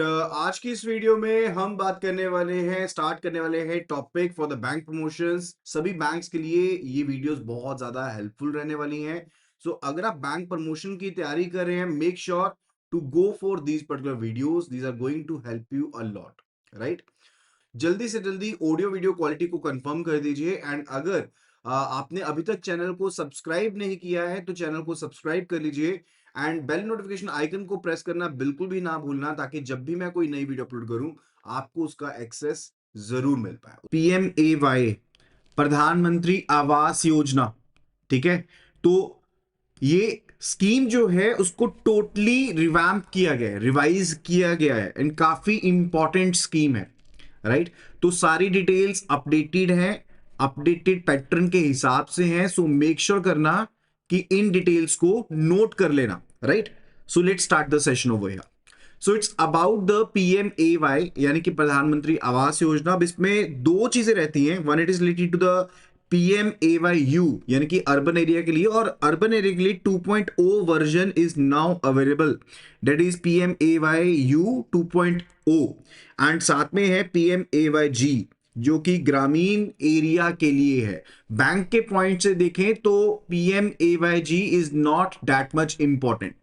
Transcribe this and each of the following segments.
आज की इस वीडियो में हम बात करने वाले हैं स्टार्ट करने वाले हैं topic for the bank promotions. सभी बैंक्स के लिए ये वीडियोस बहुत ज्यादा हेल्पफुल रहने वाली हैं। सो अगर आप बैंक प्रमोशन की तैयारी कर रहे हैं, make sure to go for these particular videos. These are going to help you a lot, right. जल्दी से जल्दी ऑडियो वीडियो क्वालिटी को कंफर्म कर दीजिए। एंड अगर आपने अभी तक चैनल को सब्सक्राइब नहीं किया है तो चैनल को सब्सक्राइब कर लीजिए एंड बेल नोटिफिकेशन आइकन को प्रेस करना बिल्कुल भी ना भूलना, ताकि जब भी मैं कोई नई वीडियो अपलोड करूं आपको उसका एक्सेस जरूर मिल पाए। PMAY, प्रधानमंत्री आवास योजना, ठीक है। तो ये स्कीम जो है उसको टोटली रिवैम्प किया गया है, रिवाइज किया गया है एंड काफी इंपॉर्टेंट स्कीम है, राइट। तो सारी डिटेल्स अपडेटेड हैं, अपडेटेड पैटर्न के हिसाब से हैं। सो मेक श्योर करना कि इन डिटेल्स को नोट कर लेना, right. So let's start the session over here. So it's about the PMAY यानी कि प्रधानमंत्री आवास योजना। अब इसमें दो चीजें रहती हैं, one it is related to the PMAYU यानी कि अर्बन एरिया के लिए, और अर्बन एरिया के लिए 2.0 version is now available, that is PMAYU 2.0। And साथ में है PMAYG जो कि ग्रामीण एरिया के लिए है। बैंक के पॉइंट से देखें तो PMAYG is not that much important,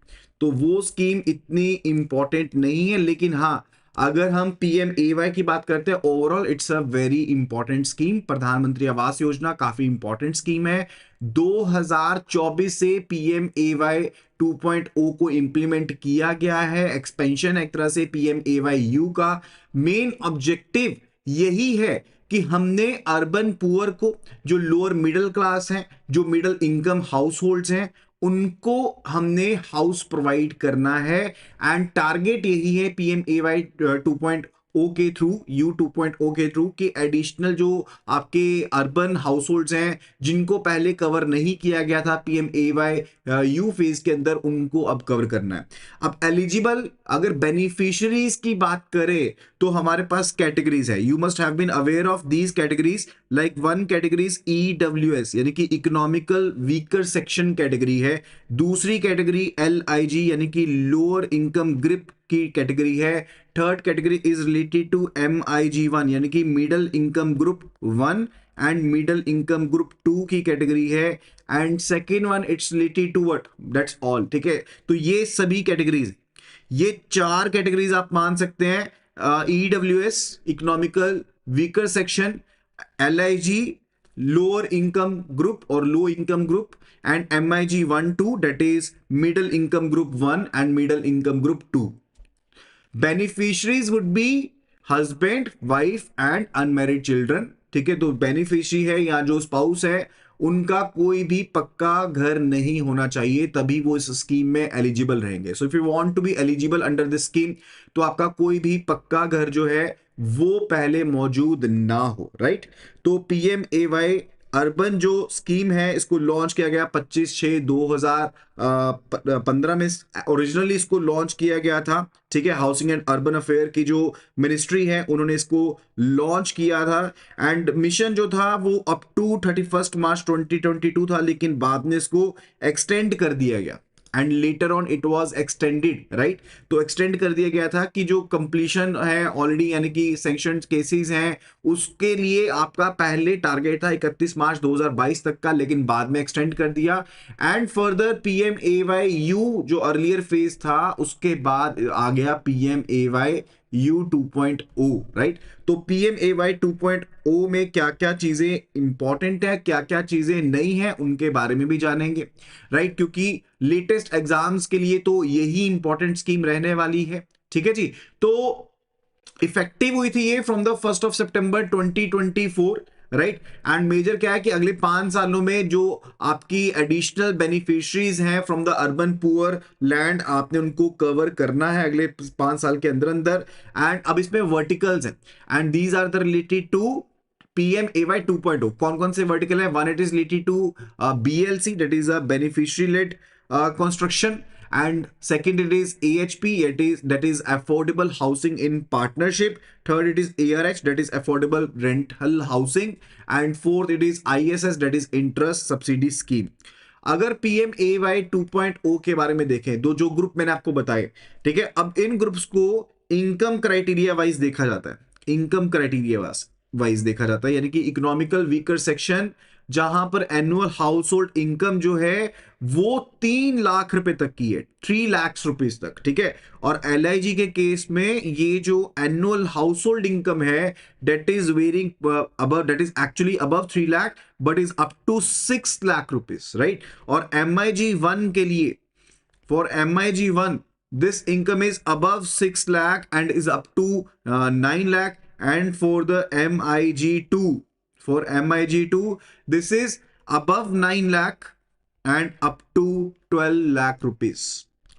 तो वो स्कीम इतनी इंपॉर्टेंट नहीं है। लेकिन हाँ, अगर हम PMAY की बात करते हैं, overall it's a very important scheme. प्रधानमंत्री आवास योजना काफी इंपॉर्टेंट स्कीम है। 2024 से PMAY 2.0 को इंप्लीमेंट किया गया है, एक्सपेंशन एक तरह से PMAYU का। मेन ऑब्जेक्टिव यही है कि हमने अर्बन पुअर को, जो लोअर मिडिल क्लास हैं, जो मिडिल इनकम हाउस होल्ड्स हैं, उनको हमने हाउस प्रोवाइड करना है। एंड टारगेट यही है PMAY 2.0 के थ्रू, U 2.0 के थ्रू, कि एडिशनल जो आपके अर्बन हाउस होल्ड्स हैं जिनको पहले कवर नहीं किया गया था PMAY U फेज के अंदर, उनको अब कवर करना है। अब एलिजिबल अगर बेनिफिशियरीज की बात करें तो हमारे पास कैटेगरीज है। You must have been aware of these categories. Like one categories EWS यानी कि इकोनॉमिकल वीकर सेक्शन कैटेगरी है। दूसरी कैटेगरी LIG यानी कि लोअर इनकम ग्रुप की कैटेगरी है। Third category is related to MIG1 यानी कि middle income group 1 and middle income group 2 की कैटेगरी है। And second one it's related to what, that's all, ठीक है। तो ये सभी कैटेगरीज, ये चार कैटेगरीज आप मान सकते हैं। EWS economical weaker section, LIG lower income group और low income group, and MIG1-2 that is middle income group 1 and middle income group 2। Beneficiaries would be husband, wife and unmarried children, ठीक है। तो beneficiary है या जो spouse है उनका कोई भी पक्का घर नहीं होना चाहिए, तभी वो इस स्कीम में एलिजिबल रहेंगे। So if you want to be eligible under this scheme, तो आपका कोई भी पक्का घर जो है वो पहले मौजूद ना हो, राइट। तो PMAY अर्बन जो स्कीम है इसको लॉन्च किया गया 25/6/2015 में। ओरिजिनली इसको लॉन्च किया गया था, ठीक है। हाउसिंग एंड अर्बन अफेयर की जो मिनिस्ट्री है उन्होंने इसको लॉन्च किया था। एंड मिशन जो था वो अप टू 31 मार्च 2022 था, लेकिन बाद में इसको एक्सटेंड कर दिया गया and later on it was extended, right. तो एक्सटेंड कर दिया गया था कि जो कंप्लीशन है ऑलरेडी यानी कि सैंक्शन केसेस हैं उसके लिए आपका पहले टारगेट था 31 मार्च 2022 तक का, लेकिन बाद में एक्सटेंड कर दिया। एंड फर्दर PMAYU जो अर्लियर फेज था उसके बाद आ गया PMAYU 2.0, राइट। तो PMAY 2.0 में क्या क्या चीजें इंपॉर्टेंट है, क्या क्या चीजें नहीं है, उनके बारे में भी जानेंगे, राइट। क्योंकि लेटेस्ट एग्जाम्स के लिए तो यही इंपॉर्टेंट स्कीम रहने वाली है, ठीक है जी। तो इफेक्टिव हुई थी ये फ्रॉम द 1 सितंबर 2024, राइट। एंड मेजर क्या है कि अगले 5 सालों में जो आपकी एडिशनल बेनिफिशरीज हैं from the urban poor land, आपने उनको कवर करना है अगले 5 साल के अंदर अंदर। एंड अब इसमें वर्टिकल्स हैं and these are the related to PMAY 2.0। कौन कौन से वर्टिकल है? One it is related to BLC that is a beneficiary led construction, and second it is AHP, that is affordable housing in partnership. Third it is ARH, that is affordable rental housing, and fourth it is ISS, that is interest subsidy scheme। अगर PMAY 2.0 के बारे में देखें, दो जो group मैंने आपको बताए, ठीक है। अब इन ग्रुप्स को इनकम क्राइटेरिया वाइज देखा जाता है, इनकम क्राइटेरिया वाइज देखा जाता है, यानी कि इकोनॉमिकल वीकर सेक्शन, जहां पर एनुअल हाउस होल्ड इनकम जो है वो 3 लाख रुपए तक की है, 3 लाख रुपीज तक, ठीक है। और एलआईजी के केस में ये जो एनुअल हाउस होल्ड इनकम है that is varying above, that is actually above 3 lakh but is up to 6 lakh rupees, right. और MIG 1 के लिए, for MIG 1 this income is above 6 lakh and is up to 9 lakh, and for the MIG 2, for MIG 2 this is above 9 lakh and up to 12 lakh rupees,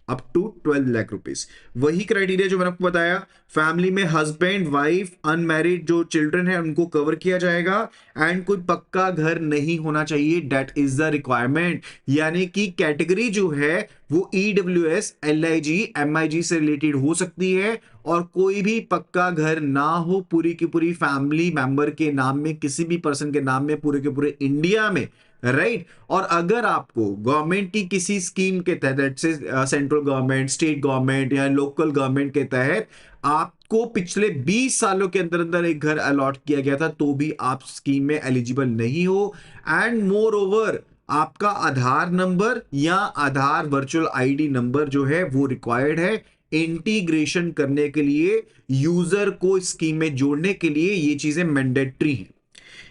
up to 12 lakh rupees. वही criteria जो मैंने आपको बताया, family में husband wife unmarried जो children है उनको cover किया जाएगा, एंड कोई पक्का घर नहीं होना चाहिए, दैट इज द रिक्वायरमेंट। यानी कि कैटेगरी जो है वो EWS LIG MIG से रिलेटेड हो सकती है, और कोई भी पक्का घर ना हो, पूरी की पूरी फैमिली मेंबर के नाम में, किसी भी पर्सन के नाम में पूरे के पूरे इंडिया में, राइट। और अगर आपको गवर्नमेंट की किसी स्कीम के तहत से सेंट्रल गवर्नमेंट, स्टेट गवर्नमेंट या लोकल गवर्नमेंट के तहत आपको पिछले 20 सालों के अंदर अंदर एक घर अलॉट किया गया था, तो भी आप स्कीम में एलिजिबल नहीं हो। एंड मोर ओवर आपका आधार नंबर या आधार वर्चुअल ID नंबर जो है वो रिक्वायर्ड है इंटीग्रेशन करने के लिए, यूजर को स्कीम में जोड़ने के लिए ये चीजें मैंडेटरी हैं।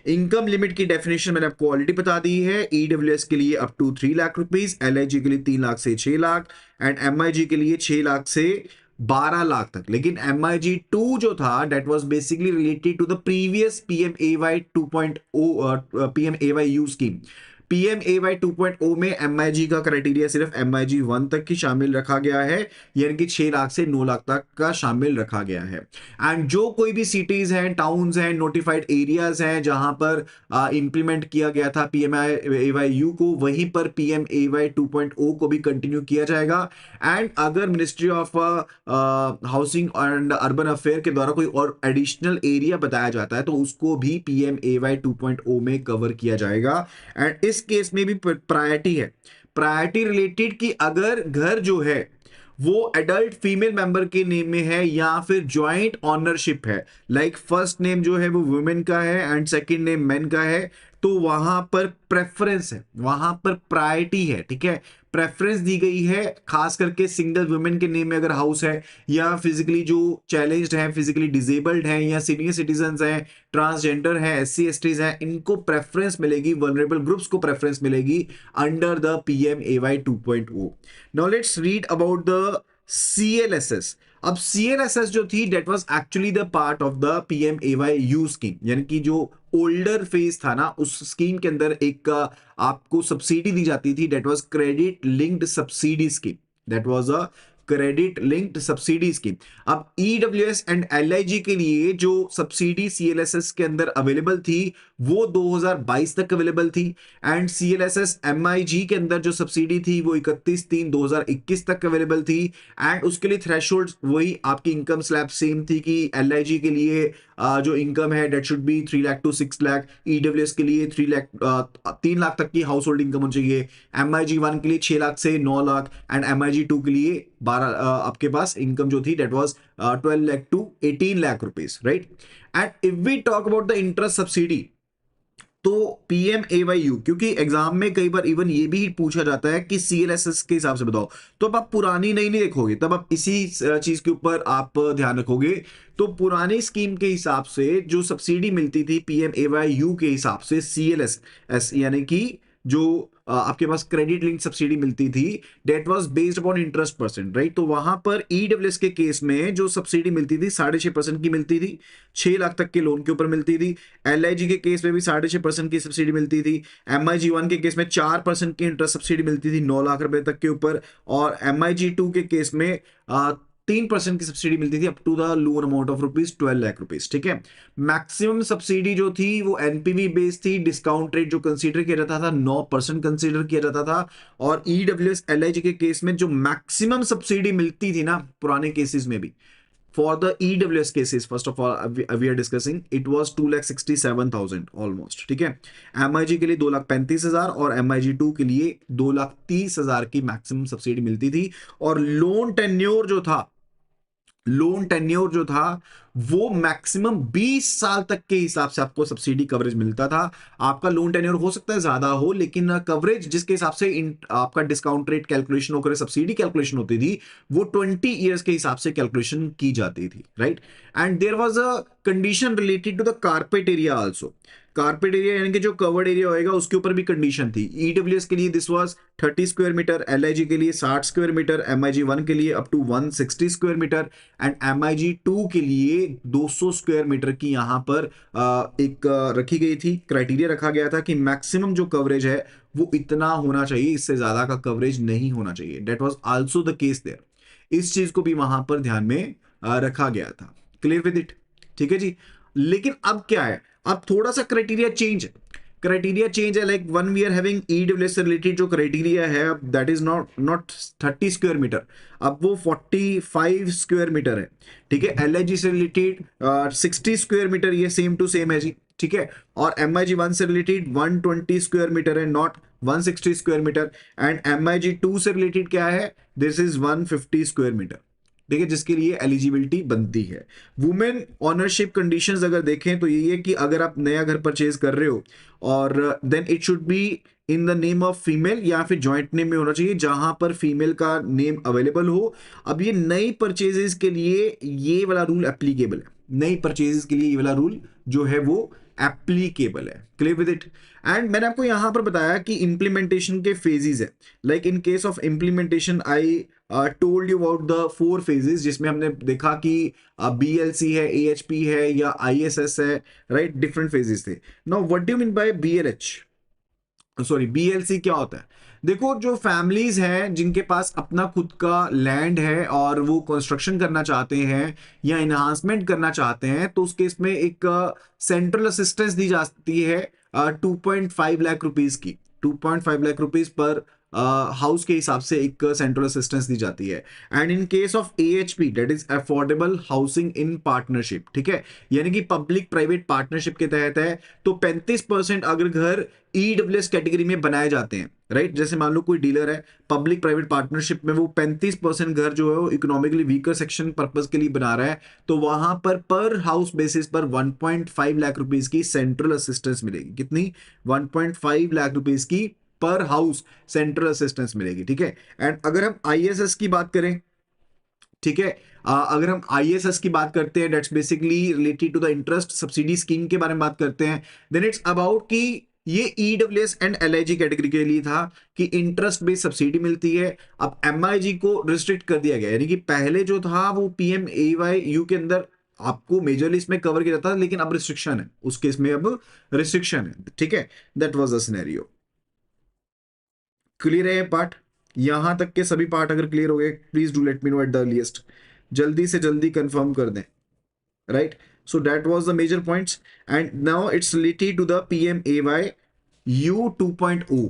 इनकम लिमिट की डेफिनेशन मैंने आपको ऑलरेडी बता दी है, EWS के लिए up to 3 lakh rupees, LIG के लिए 3 लाख से 6 लाख, एंड MIG के लिए 6 लाख से 12 लाख तक। लेकिन MIG 2 जो था that was basically related to the previous PMAY 2.0 PMAYU scheme. PMAY 2.0 में MIG का क्राइटेरिया सिर्फ MIG 1 तक ही शामिल रखा गया है, यानी कि 6 लाख से 9 लाख तक का शामिल रखा गया है। एंड जो कोई भी सिटीज हैं, टाउन्स हैं, नोटिफाइड एरियाज हैं जहां पर इंप्लीमेंट किया गया था PMAYU को, वहीं पर PMAY 2.0 को भी कंटिन्यू किया जाएगा। एंड अगर ministry of housing and urban affair के द्वारा कोई और एडिशनल एरिया बताया जाता है तो उसको भी PMAY 2.0 में कवर किया जाएगा। एंड इस केस में भी प्रायोरिटी है, प्रायोरिटी रिलेटेड कि अगर घर जो है वो एडल्ट फीमेल मेंबर के नेम में है या फिर ज्वाइंट ऑनरशिप है, लाइक फर्स्ट नेम जो है वो वुमेन का है एंड सेकंड नेम मेन का है, तो वहां पर प्रेफरेंस है, वहां पर प्रायोरिटी है, ठीक है। प्रेफरेंस दी गई है खास करके सिंगल वुमेन के नेम में अगर हाउस है, या फिजिकली जो चैलेंज्ड है, फिजिकली डिसेबल्ड है, या सीनियर सिटीजन है, ट्रांसजेंडर है, SC STs है, इनको प्रेफरेंस मिलेगी, वल्नरेबल ग्रुप्स को प्रेफरेंस मिलेगी under the PMAY 2.0। Now let's read about the CLSS। अब CLSS जो थी that was actually the part of the PMAYU scheme, यानी कि जो ओल्डर फेज था ना, उस स्कीम के अंदर एक आपको सब्सिडी दी जाती थी, that was credit linked subsidy scheme, that was a credit linked subsidy scheme. अब EWS एंड LIG के लिए जो सब्सिडी CLSS के अंदर अवेलेबल थी वो 2022 तक अवेलेबल थी, एंड CLSS MIG के अंदर जो सब्सिडी थी वो 31/3/2021 तक अवेलेबल थी। एंड उसके लिए थ्रेशोल्ड वही आपकी इनकम स्लैब सेम थी कि LIG के लिए जो इनकम है that should be 3 lakh to 6 lakh, EWS के लिए 3 लाख तक की हाउस होल्ड इनकम होनी चाहिए, MIG 1 के लिए 6 लाख से 9 लाख, एंड MIG 2 के लिए 12 आपके पास इनकम जो थी that was 12 lakh to 18 lakh rupees, right. And if we talk about the interest subsidy, तो PMAYU, क्योंकि एग्जाम में कई बार इवन ये भी पूछा जाता है कि CLSS के हिसाब से बताओ, तो अब आप पुरानी नहीं देखोगे, तब आप इसी चीज के ऊपर आप ध्यान रखोगे। तो पुरानी स्कीम के हिसाब से जो सब्सिडी मिलती थी PMAYU के हिसाब से, CLSS यानी कि जो आपके पास क्रेडिट लिंक सब्सिडी मिलती थी that was based upon interest percent, right. तो वहां पर EWS के केस में जो सब्सिडी मिलती थी 6.5% की मिलती थी, 6 लाख तक के लोन के ऊपर मिलती थी। LIG के केस में भी 6.5% की सब्सिडी मिलती थी। MIG 1 के केस में 4% की इंटरेस्ट सब्सिडी मिलती थी 9 लाख रुपए तक के ऊपर, और MIG 2 के केस में 3% की सब्सिडी मिलती थी up to the loan amount of ₹12 lakh, ठीक है। मैक्सिमम सब्सिडी जो थी वो NPV बेस्ड थी, डिस्काउंट रेट जो कंसीडर किया जाता था 9% कंसीडर किया जाता था। और EWS LIG के केस में जो मैक्सिमम सब्सिडी मिलती थी ना पुराने केसेस में भी, for the EWS cases first of all we are discussing, it was 2,67,000 almost, ठीक है। MIG के लिए 2,35,000 और MIG 2 के लिए 2,30,000 की मैक्सिमम सब्सिडी मिलती थी। और लोन टेन्योर जो था लोन टेन्योर जो था वो मैक्सिमम 20 साल तक के हिसाब से आपको सब्सिडी कवरेज मिलता था। आपका लोन टेन्योर हो सकता है ज्यादा हो, लेकिन कवरेज जिसके हिसाब से आपका डिस्काउंट रेट कैलकुलेशन होकर सब्सिडी कैलकुलेशन होती थी वो 20 ईयर्स के हिसाब से कैलकुलेशन की जाती थी, right. And there was a condition related to the carpet area also. Carpet area यानी कि जो कवर्ड एरिया होएगा उसके ऊपर भी कंडीशन थी। ईडब्ल्यूएस के लिए this was 30 square metre, LIG के लिए 60 स्क्वायर मीटर, एमआईजी 1 के लिए up to 160 square metre and MIG 2 के लिए 200 स्क्वायर मीटर की यहाँ पर एक रखी गई थी, क्राइटेरिया रखा गया था कि मैक्सिमम जो कवरेज है वो इतना होना चाहिए, इससे ज्यादा का कवरेज नहीं होना चाहिए। That was also the case there. इस चीज को भी वहां पर ध्यान में रखा गया था। Clear with it? ठीक है जी। लेकिन अब क्या है, अब थोड़ा सा क्राइटेरिया चेंज है। क्राइटेरिया चेंज है, like one we are having EWS से रिलेटेड जो क्राइटेरिया है अब that is not 30 square metre, अब वो 45 स्क्वायर मीटर है। ठीक है, एलआईजी से रिलेटेड 60 स्क्वायर मीटर, ये सेम टू सेम है जी। ठीक है, और एमआईजी 1 से रिलेटेड 120 स्क्वायर मीटर है, not 160 square metre. And MIG 2 से रिलेटेड क्या है, दिस इज 150 स्क्वायर मीटर। ठीक है, जिसके लिए एलिजिबिलिटी बनती है। वुमेन ऑनरशिप कंडीशंस अगर देखें तो ये है कि अगर आप नया घर परचेज कर रहे हो और then it should be in the name of female या फिर जॉइंट नेम में होना चाहिए जहां पर फीमेल का नेम अवेलेबल हो। अब ये नई परचेजेस के लिए ये वाला रूल एप्लीकेबल है। नई परचेजेस के लिए ये वाला रूल जो है वो एप्लीकेबल है। Clear with it? एंड मैंने आपको यहां पर बताया कि इंप्लीमेंटेशन के फेजेस है। Like in case of implementation I told you about the 4 phases, जिसमें हमने देखा कि बीएलसी है, एएचपी है या आईएसएस है, राइट। डिफरेंट फेजेस थे। Now what do you mean by BLH, sorry BLC क्या होता है? देखो, जो फैमिलीज हैं जिनके पास अपना खुद का लैंड है और वो कंस्ट्रक्शन करना चाहते हैं या इन्हांसमेंट करना चाहते हैं, तो उस केस में एक सेंट्रल असिस्टेंस दी जाती है 2.5 लाख रुपीस की। 2.5 लाख रुपीस पर हाउस के हिसाब से एक सेंट्रल असिस्टेंस दी जाती है। And in case of AHP that is affordable housing in partnership, ठीक है, यानी कि पब्लिक प्राइवेट पार्टनरशिप के तहत है, तो 35% अगर घर ईडब्ल्यूएस कैटेगरी में बनाए जाते हैं, राइट। जैसे मान लो कोई डीलर है पब्लिक प्राइवेट पार्टनरशिप में, वो 35% घर जो है वो इकोनॉमिकली वीकर सेक्शन पर्पज के लिए बना रहा है, तो वहां पर हाउस बेसिस पर 1.5 लाख रुपीस की सेंट्रल असिस्टेंस मिलेगी। कितनी? 1.5 लाख रुपीस की पर हाउस सेंट्रल असिस्टेंस मिलेगी। ठीक है, एंड अगर हम आईएसएस की बात करें, ठीक है, अगर हम आईएसएस की बात करते हैं, that's basically related to the interest subsidy scheme के बारे में बात करते हैं, देन इट्स अबाउट कि ये ईडब्ल्यूएस एंड एलआईजी कैटेगरी के लिए था कि इंटरेस्ट बेस्ड सब्सिडी मिलती है। अब एमआईजी को रिस्ट्रिक्ट कर दिया गया, यानी कि पहले जो था वो पीएमएवाई के अंदर आपको मेजरली इसमें कवर किया जाता था, लेकिन अब रिस्ट्रिक्शन है, उस केस में अब रिस्ट्रिक्शन है। ठीक है, that was the scenario. Clear है पार्ट? यहां तक के सभी पार्ट अगर क्लियर हो गए, please do let me know at the earliest. जल्दी से जल्दी कंफर्म कर दें, right. So that was the major points and now it's related to the PMAY U 2.0।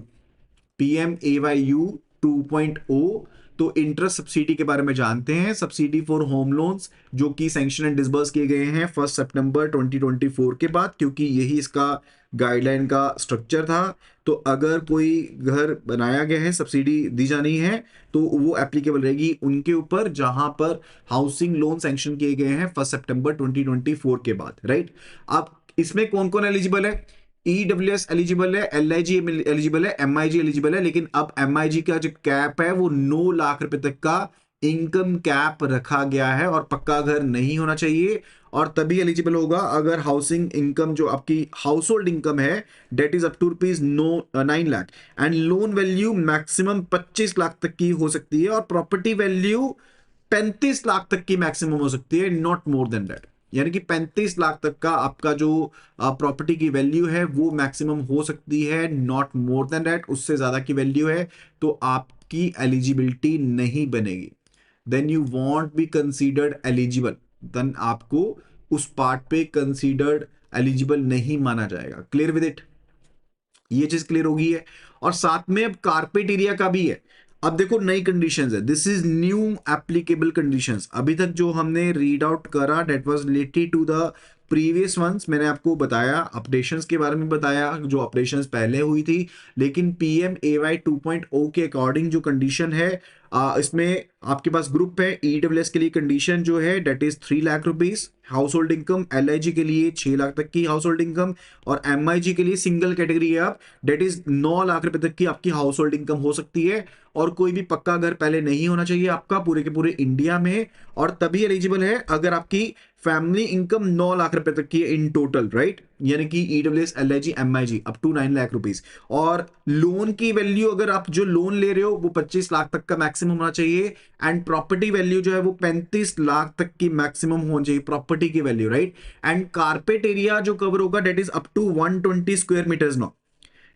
PMAY 2.0, तो इंटरेस्ट सब्सिडी के बारे में जानते हैं। सब्सिडी फॉर होम लोन्स जो कि सैंक्शन एंड डिसबर्स किए गए हैं 1 सितंबर 2024 के बाद, क्योंकि यही इसका गाइडलाइन का स्ट्रक्चर था। तो अगर कोई घर बनाया गया है, सब्सिडी दी जानी है, तो वो एप्लीकेबल रहेगी उनके ऊपर जहां पर हाउसिंग लोन सैंक्शन किए गए हैं 1 सितंबर 2024 के बाद, राइट। अब इसमें कौन कौन एलिजिबल है? ईडब्ल्यूएस एलिजिबल है, एलआईजी एलिजिबल है, एमआईजी एलिजिबल है, लेकिन अब एमआईजी का जो कैप है वो 9 लाख रुपए तक का इनकम कैप रखा गया है और पक्का घर नहीं होना चाहिए। और तभी एलिजिबल होगा अगर हाउसिंग इनकम जो आपकी हाउस होल्ड इनकम है that is up to rupees 9 lakh and loan value maximum 25 lakh तक की हो सकती है और प्रॉपर्टी वैल्यू 35 लाख तक की मैक्सिमम हो सकती है, नॉट मोर देन दैट। यानी कि 35 लाख तक का आपका जो प्रॉपर्टी की वैल्यू है वो मैक्सिमम हो सकती है, नॉट मोर देन दैट। उससे ज्यादा की वैल्यू है तो आपकी एलिजिबिलिटी नहीं बनेगी, then you won't be considered eligible, then आपको उस पार्ट पे कंसीडर्ड एलिजिबल नहीं माना जाएगा। Clear with it? ये चीज क्लियर होगी है। और साथ में अब कारपेट एरिया का भी है। अब देखो नई कंडीशंस है, this is new applicable conditions. अभी तक जो हमने रीड आउट करा that was related to the previous ones. मैंने आपको बताया अपडेशंस के बारे में, बताया जो अपडेशंस पहले हुई थी, लेकिन पीएम एवाई 2.0 के अकॉर्डिंग जो कंडीशन है इसमें आपके पास ग्रुप है ईडब्ल्यूएस के लिए कंडीशन जो है that is 3 lakh rupees household income, LIG के लिए 6 लाख तक की हाउस होल्ड इनकम और एमआईजी के लिए सिंगल कैटेगरी है आप डेट इज 9 लाख रुपए तक की आपकी हाउस होल्ड इनकम हो सकती है। और कोई भी पक्का घर पहले नहीं होना चाहिए आपका पूरे के पूरे इंडिया में, और तभी एलिजिबल है अगर आपकी फैमिली इनकम 9 लाख रुपए तक की है इन टोटल, राइट, यानी कि EWS LIG MIG up to 9 lakh rupees. और लोन की वैल्यू अगर आप जो लोन ले रहे हो वो 25 लाख तक का मैक्सिमम होना चाहिए, एंड प्रॉपर्टी वैल्यू जो है वो 35 लाख तक की मैक्सिमम होनी चाहिए प्रॉपर्टी की value, right. And carpet area जो कवर होगा that is up to 120 square metres now,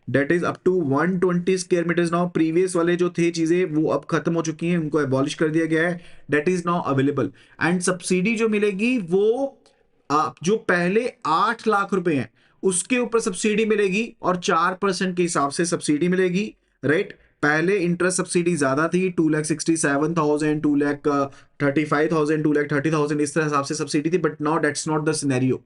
that is up to 120 square metres now. Previous वाले जो थे चीजें वो अब खत्म हो चुकी हैं, उनको एबॉलिश कर दिया गया है, that is now available. And subsidy जो मिलेगी वो जो पहले 8 लाख रुपए हैं उसके ऊपर सब्सिडी मिलेगी और 4% के हिसाब से सब्सिडी मिलेगी, राइट। पहले इंटरेस्ट सब्सिडी ज्यादा थी, 2,67,000, 2,35,000, 2,30,000 इस तरह हिसाब से सब्सिडी थी, but now that's not the scenario.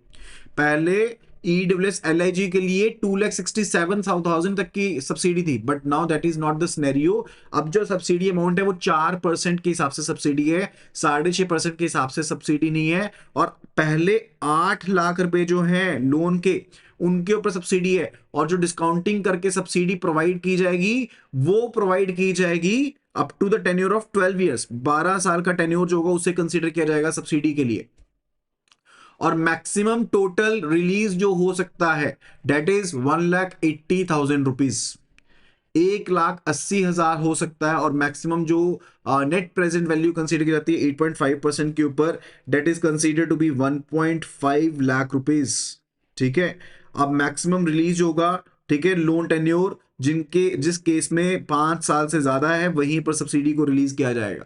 पहले ईडब्ल्यूएस एलआईजी के लिए 2,67,000 तक की सब्सिडी थी, but now that is not the scenario. अब जो सब्सिडी अमाउंट है वो 4% के हिसाब से सब्सिडी है, 6.5% के हिसाब से सब्सिडी नहीं है। और पहले 8 लाख रुपए जो है लोन के उनके ऊपर सब्सिडी है, और जो डिस्काउंटिंग करके सब्सिडी प्रोवाइड की जाएगी वो प्रोवाइड की जाएगी up to the tenure of 12 years, 12 साल का टेन्योर जो होगा उसे कंसीडर किया जाएगा सब्सिडी के लिए। और मैक्सिमम टोटल रिलीज जो हो सकता है डेट इज 1,80,000 रुपीज, 1,80,000 हो सकता है। और मैक्सिमम जो नेट प्रेजेंट वैल्यू कंसीडर की जाती है 8.5% के ऊपर, that is consider to be 1.5 lakh rupees, ठीक है। अब मैक्सिमम रिलीज होगा, ठीक है, लोन टेन्योर जिस केस में 5 साल से ज्यादा है वहीं पर सब्सिडी को रिलीज किया जाएगा,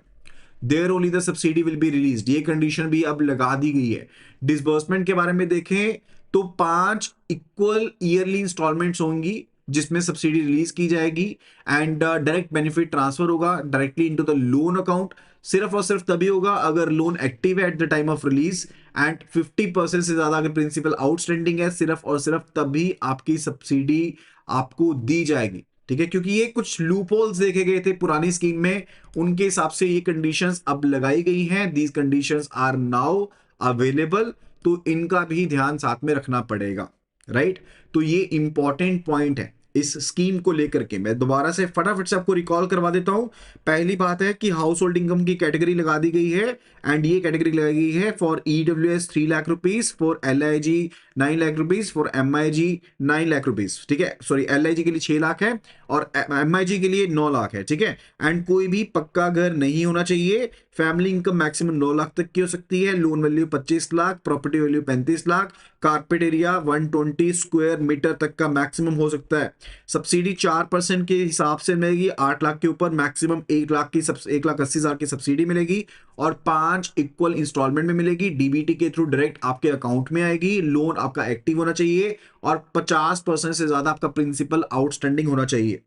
there only the subsidy will be release. ये कंडीशन भी अब लगा दी गई है। डिसबर्समेंट के बारे में देखें तो 5 इक्वल ईयरली इंस्टॉलमेंट्स होंगी जिसमें सब्सिडी रिलीज की जाएगी, एंड डायरेक्ट बेनिफिट ट्रांसफर होगा directly into the loan account. सिर्फ और सिर्फ तभी होगा अगर लोन एक्टिव है at the time of release, and 50% से ज्यादा अगर प्रिंसिपल आउटस्टैंडिंग है, सिर्फ और सिर्फ तभी आपकी सब्सिडी आपको दी जाएगी, ठीक है। क्योंकि ये कुछ लूप होल्स देखे गए थे पुरानी स्कीम में, उनके हिसाब से ये कंडीशंस अब लगाई गई हैं, these conditions are now available, तो इनका भी ध्यान साथ में रखना पड़ेगा, राइट। तो ये इंपॉर्टेंट पॉइंट है इस स्कीम को लेकर के। मैं दोबारा से फटाफट से आपको रिकॉल करवा देता हूं। पहली बात है कि हाउस होल्ड इनकम की कैटेगरी लगा दी गई है, एंड ये कैटेगरी लगाई गई है for EWS 3 lakh rupees, for LIG 9 lakh rupees, for MIG 9 lakh rupees, ठीक है। सॉरी, एलआईजी के लिए 6 लाख है और एमआईजी के लिए 9 लाख है, ठीक है। एंड कोई भी पक्का घर नहीं होना चाहिए, फैमिली इनकम मैक्सिमम 9 लाख तक की हो सकती है, loan value 25 lakh, property value 35 lakh, carpet area 120 square metre तक का मैक्सिमम हो सकता है। सब्सिडी 4% के हिसाब से मिलेगी, 8 लाख के ऊपर मैक्सिमम 1,80,000 की सब्सिडी मिलेगी, और 5 इक्वल इंस्टॉलमेंट में मिलेगी, डीबीटी के थ्रू डायरेक्ट आपके अकाउंट में आएगी। लोन आपका एक्टिव होना चाहिए और 50% से ज्यादा आपका प्रिंसिपल आउटस्टैंडिंग होना चाहिए।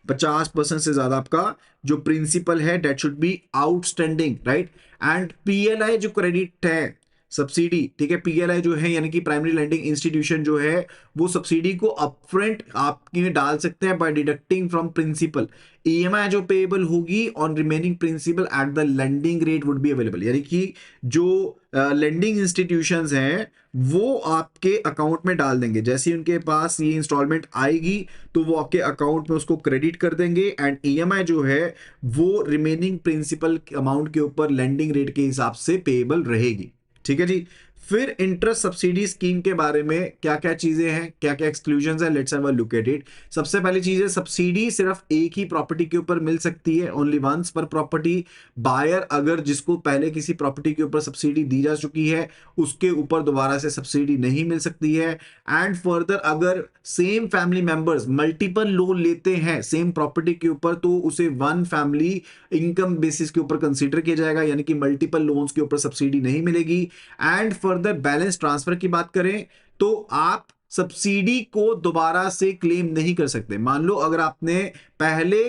50% से ज्यादा आपका जो प्रिंसिपल है that should be outstanding, right. And PLI जो क्रेडिट है सब्सिडी, ठीक है, पीएलआई जो है यानी कि प्राइमरी लेंडिंग इंस्टीट्यूशन जो है वो सब्सिडी को अपफ्रंट आपके में डाल सकते हैं by deducting from principal. EMI जो पेएबल होगी on remaining principal at the lending rate would be available, यानी कि जो लेंडिंग इंस्टीट्यूशंस हैं वो आपके अकाउंट में डाल देंगे। जैसे ही उनके पास ये इंस्टॉलमेंट आएगी तो वो आपके अकाउंट में उसको क्रेडिट कर देंगे, एंड ईएमआई जो है वो रिमेनिंग प्रिंसिपल अमाउंट के ऊपर लेंडिंग रेट के हिसाब से पेएबल रहेगी, ठीक है जी। फिर इंटरेस्ट सब्सिडी स्कीम के बारे में क्या क्या चीजें हैं, क्या क्या एक्सक्लूजन है, let's have a look at it. सबसे पहली चीज है सब्सिडी सिर्फ एक ही प्रॉपर्टी के ऊपर मिल सकती है, ओनली वंस पर प्रॉपर्टी। बायर अगर जिसको पहले किसी प्रॉपर्टी के ऊपर सब्सिडी दी जा चुकी है उसके ऊपर दोबारा से सब्सिडी नहीं मिल सकती है। एंड फर्दर अगर same family members multiple loan लेते हैं सेम प्रॉपर्टी के ऊपर तो उसे वन फैमिली इनकम बेसिस के ऊपर कंसीडर किया जाएगा, यानी कि मल्टीपल लोन्स के ऊपर सब्सिडी नहीं मिलेगी। एंड फर्दर बैलेंस ट्रांसफर की बात करें तो आप सब्सिडी को दोबारा से क्लेम नहीं कर सकते। मान लो अगर आपने पहले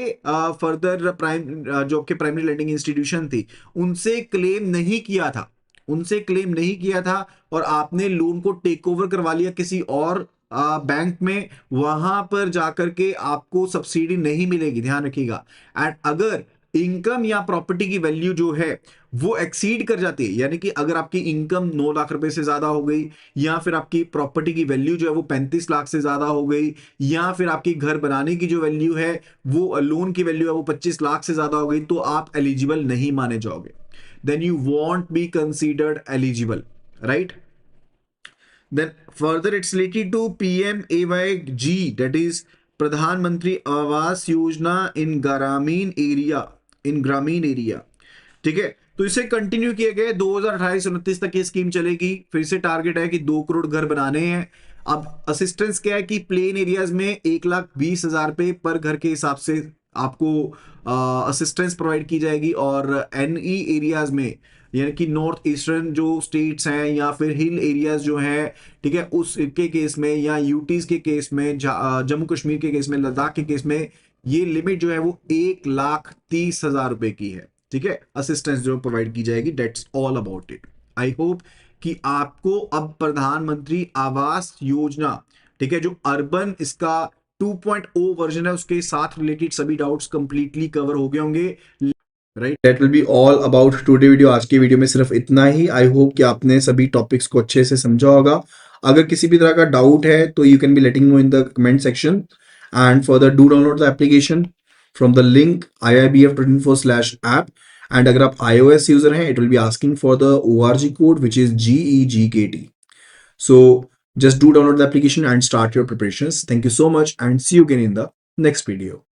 फर्दर जो आपके प्राइमरी लेंडिंग इंस्टीट्यूशन थी उनसे क्लेम नहीं किया था, और आपने लोन को टेक ओवर करवा लिया किसी और बैंक में, वहां पर जाकर के आपको सब्सिडी नहीं मिलेगी, ध्यान रखिएगा। एंड अगर इनकम या प्रॉपर्टी की वैल्यू जो है वो एक्सीड कर जाती है, यानी कि अगर आपकी इनकम 9 लाख रुपए से ज्यादा हो गई, या फिर आपकी प्रॉपर्टी की वैल्यू जो है वो 35 लाख से ज्यादा हो गई, या फिर आपकी घर बनाने की जो वैल्यू है वो लोन की वैल्यू है वो 25 लाख से ज्यादा हो गई, तो आप एलिजिबल नहीं माने जाओगे, then you won't be considered eligible, right? Then further it's related to PMAYG, that is प्रधानमंत्री आवास योजना इन ग्रामीण एरिया, ठीक है? तो इसे कंटिन्यू किया गया 2028-29 तक ये स्कीम चलेगी। फिर से टारगेट है कि 2 करोड़ घर बनाने हैं। अब असिस्टेंस क्या है कि प्लेन एरियाज में 1,20,000 रुपए पर घर के हिसाब से आपको असिस्टेंस प्रोवाइड की जाएगी, और एनई एरियाज में यानी कि नॉर्थ ईस्टर्न जो स्टेट्स हैं या फिर हिल एरियाज जो हैं, ठीक है, उसके केस में, या यूटीज के केस में, जम्मू कश्मीर के केस में, लद्दाख के केस में, ये लिमिट जो है वो 1,30,000 रुपए की है, ठीक है, असिस्टेंस जो प्रोवाइड की जाएगी। That's all about it. I hope कि आपको अब प्रधानमंत्री आवास योजना, ठीक है, जो अर्बन इसका 2.0 वर्जन है उसके साथ रिलेटेड सभी डाउट्स कंप्लीटली कवर हो गए होंगे, right? That will be all about today video. आज की वीडियो में सिर्फ इतना ही। आई होप कि आपने सभी टॉपिक्स को अच्छे से समझा होगा। अगर किसी भी तरह का डाउट है तो you can be letting no in the comment section, and further do download the application from the link iibf24/app। And अगर आप iOS यूजर हैं, it will be asking for the ORG code which is GEGKT। So just do download the application and start your preparations. Thank you so much and see you again in the next video.